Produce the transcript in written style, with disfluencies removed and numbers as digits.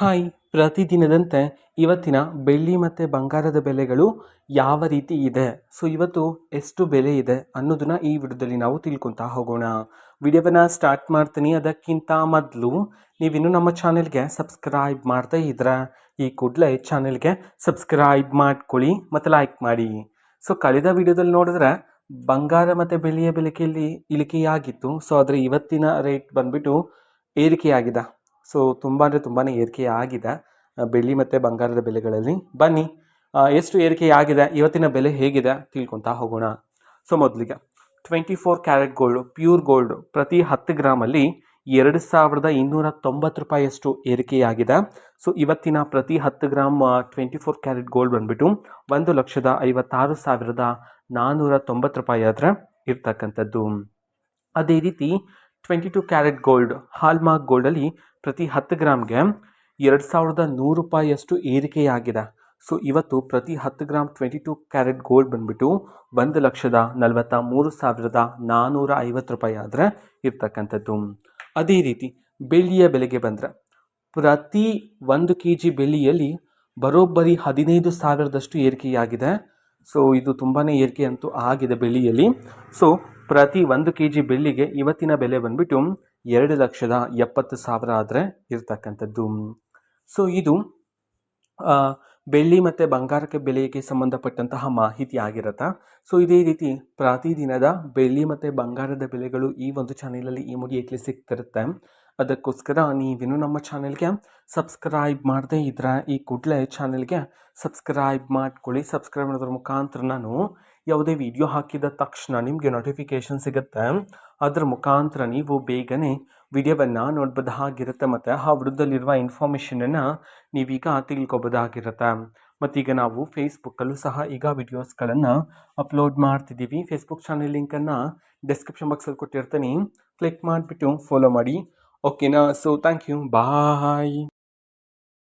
Hi, ಪ್ರತಿದಿನದಂತೆ ಇವತ್ತಿನ ಬೆಳ್ಳಿ ಮತ್ತು ಬಂಗಾರದ ಬೆಲೆಗಳು ಯಾವ ರೀತಿ ಇದೆ, ಸೊ ಇವತ್ತು ಎಷ್ಟು ಬೆಲೆ ಇದೆ ಅನ್ನೋದನ್ನ ಈ ವಿಡಿಯೋದಲ್ಲಿ ನಾವು ತಿಳ್ಕೊತಾ ಹೋಗೋಣ. ವಿಡಿಯೋವನ್ನು ಸ್ಟಾರ್ಟ್ ಮಾಡ್ತೀನಿ. ಅದಕ್ಕಿಂತ ಮೊದಲು ನೀವಿನ್ನೂ ನಮ್ಮ ಚಾನೆಲ್ಗೆ ಸಬ್ಸ್ಕ್ರೈಬ್ ಮಾಡ್ತಾ ಇದ್ರೆ ಈ ಕೂಡಲೇ ಚಾನೆಲ್ಗೆ ಸಬ್ಸ್ಕ್ರೈಬ್ ಮಾಡ್ಕೊಳ್ಳಿ ಮತ್ತು ಲೈಕ್ ಮಾಡಿ. ಸೊ ಕಳೆದ ವಿಡಿಯೋದಲ್ಲಿ ನೋಡಿದ್ರೆ ಬಂಗಾರ ಮತ್ತು ಬೆಳ್ಳಿಯ ಬೆಲೆಯಲ್ಲಿ ಇಳಿಕೆಯಾಗಿತ್ತು. ಸೊ ಆದರೆ ಇವತ್ತಿನ ರೇಟ್ ಬಂದ್ಬಿಟ್ಟು ಏರಿಕೆಯಾಗಿದೆ. ಸೊ ತುಂಬ ಅಂದರೆ ತುಂಬಾ ಏರಿಕೆ ಆಗಿದೆ ಬೆಳ್ಳಿ ಮತ್ತು ಬಂಗಾರದ ಬೆಲೆಗಳಲ್ಲಿ. ಬನ್ನಿ ಎಷ್ಟು ಏರಿಕೆ ಆಗಿದೆ, ಇವತ್ತಿನ ಬೆಲೆ ಹೇಗಿದೆ ತಿಳ್ಕೊತಾ ಹೋಗೋಣ. ಸೊ ಮೊದಲಿಗೆ 24 ಕ್ಯಾರೆಟ್ ಗೋಲ್ಡು, ಪ್ಯೂರ್ ಗೋಲ್ಡು ಪ್ರತಿ 10 ಗ್ರಾಮಲ್ಲಿ 2290 ರೂಪಾಯಿಯಷ್ಟು ಏರಿಕೆಯಾಗಿದೆ. ಸೊ ಇವತ್ತಿನ ಪ್ರತಿ 10 ಗ್ರಾಮ್ 24 ಕ್ಯಾರೆಟ್ ಗೋಲ್ಡ್ ಬಂದ್ಬಿಟ್ಟು 1,56,490 ರೂಪಾಯಿ ಆದರೆ ಇರ್ತಕ್ಕಂಥದ್ದು. ಅದೇ ರೀತಿ 22 ಕ್ಯಾರೆಟ್ ಗೋಲ್ಡ್ ಹಾಲ್ಮಾರ್ಕ್ ಗೋಲ್ಡಲ್ಲಿ ಪ್ರತಿ 10 ಗ್ರಾಮ್ಗೆ 2,100 ರೂಪಾಯಿಯಷ್ಟು ಏರಿಕೆಯಾಗಿದೆ. ಸೊ ಇವತ್ತು ಪ್ರತಿ 10 ಗ್ರಾಮ್ 22 ಕ್ಯಾರೆಟ್ ಗೋಲ್ಡ್ ಬಂದ್ಬಿಟ್ಟು 1,43,450 ರೂಪಾಯಿ ಆದರೆ ಇರ್ತಕ್ಕಂಥದ್ದು. ಅದೇ ರೀತಿ ಬೆಳ್ಳಿಯ ಬೆಲೆಗೆ ಬಂದರೆ ಪ್ರತಿ 1 kg ಬೆಳ್ಳಿಯಲ್ಲಿ ಬರೋಬ್ಬರಿ 15,000ದಷ್ಟು ಏರಿಕೆಯಾಗಿದೆ. ಸೊ ಇದು ತುಂಬಾ ಏರಿಕೆ ಅಂತೂ ಆಗಿದೆ ಬೆಳ್ಳಿಯಲ್ಲಿ. ಸೊ ಪ್ರತಿ 1 kg ಬೆಳ್ಳಿಗೆ ಇವತ್ತಿನ ಬೆಲೆ ಬಂದ್ಬಿಟ್ಟು 2,70,000 ಆದರೆ ಇರ್ತಕ್ಕಂಥದ್ದು. ಸೊ ಇದು ಬೆಳ್ಳಿ ಮತ್ತು ಬಂಗಾರಕ್ಕೆ ಬೆಲೆಗೆ ಸಂಬಂಧಪಟ್ಟಂತಹ ಮಾಹಿತಿ ಆಗಿರುತ್ತೆ. ಸೊ ಇದೇ ರೀತಿ ಪ್ರತಿದಿನದ ಬೆಳ್ಳಿ ಮತ್ತು ಬಂಗಾರದ ಬೆಲೆಗಳು ಈ ಒಂದು ಚಾನೆಲಲ್ಲಿ ಈ ಮುಡಿಯಲ್ಲಿ ಸಿಗ್ತಿರುತ್ತೆ. ಅದಕ್ಕೋಸ್ಕರ ನೀವಿನ್ನೂ ನಮ್ಮ ಚಾನೆಲ್ಗೆ ಸಬ್ಸ್ಕ್ರೈಬ್ ಮಾಡದೇ ಇದ್ರೆ ಈ ಕೂಡಲೇ ಚಾನೆಲ್ಗೆ ಸಬ್ಸ್ಕ್ರೈಬ್ ಮಾಡ್ಕೊಳ್ಳಿ. ಸಬ್ಸ್ಕ್ರೈಬ್ ಮಾಡೋದ್ರ ಮುಖಾಂತರ ನಾನು ಯಾವುದೇ ವಿಡಿಯೋ ಹಾಕಿದ ತಕ್ಷಣ ನಿಮಗೆ ನೋಟಿಫಿಕೇಷನ್ ಸಿಗುತ್ತೆ. ಅದರ ಮುಖಾಂತರ ನೀವು ಬೇಗನೆ ವಿಡಿಯೋವನ್ನು ನೋಡ್ಬೋದಾಗಿರುತ್ತೆ ಮತ್ತು ಆ ವಿಡಿಯೋದಲ್ಲಿರುವ ಇನ್ಫಾರ್ಮೇಷನನ್ನು ನೀವೀಗ ತಿಳ್ಕೊಬೋದಾಗಿರುತ್ತೆ. ಮತ್ತೀಗ ನಾವು ಫೇಸ್ಬುಕ್ಕಲ್ಲೂ ಸಹ ಈಗ ವಿಡಿಯೋಸ್ಗಳನ್ನು ಅಪ್ಲೋಡ್ ಮಾಡ್ತಿದ್ದೀವಿ. ಫೇಸ್ಬುಕ್ ಚಾನೆಲ್ ಲಿಂಕನ್ನು ಡಿಸ್ಕ್ರಿಪ್ಷನ್ ಬಾಕ್ಸಲ್ಲಿ ಕೊಟ್ಟಿರ್ತೀನಿ, ಕ್ಲಿಕ್ ಮಾಡಿಬಿಟ್ಟು ಫಾಲೋ ಮಾಡಿ. ಓಕೆನಾ? So thank you, bye.